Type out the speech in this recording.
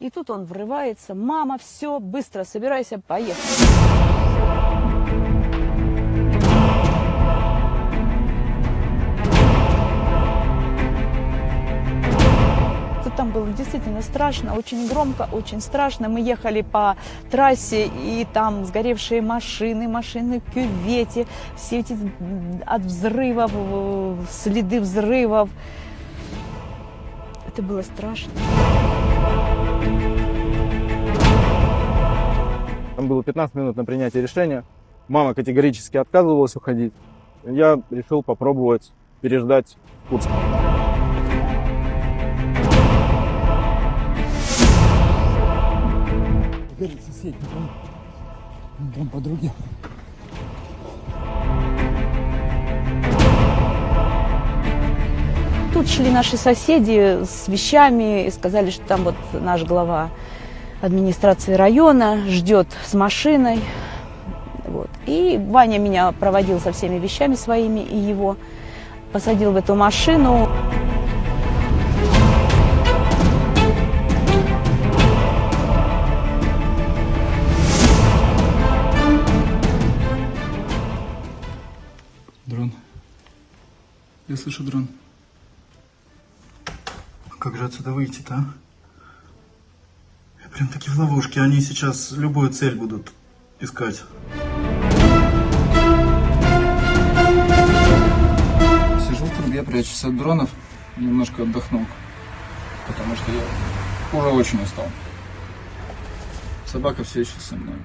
И тут он врывается: мама, все, быстро собирайся, поехали. Там было действительно страшно, очень громко, очень страшно. Мы ехали по трассе, и там сгоревшие машины, машины в кювете, все эти от взрывов, следы взрывов. Это было страшно. Там было 15 минут на принятие решения. Мама категорически отказывалась уходить. Я решил попробовать переждать в Курске. Горит соседний дом. Дом подруги. Тут шли наши соседи с вещами и сказали, что там вот наш глава администрации района ждет с машиной. Вот. И Ваня меня проводил со всеми вещами своими, и его посадил в эту машину. Дрон. Я слышу дрон. Как же отсюда выйти-то, а? Я прям таки в ловушке. Они сейчас любую цель будут искать. Сижу в трубе, прячусь от дронов. Немножко отдохнул. Потому что я уже очень устал. Собака все еще со мной.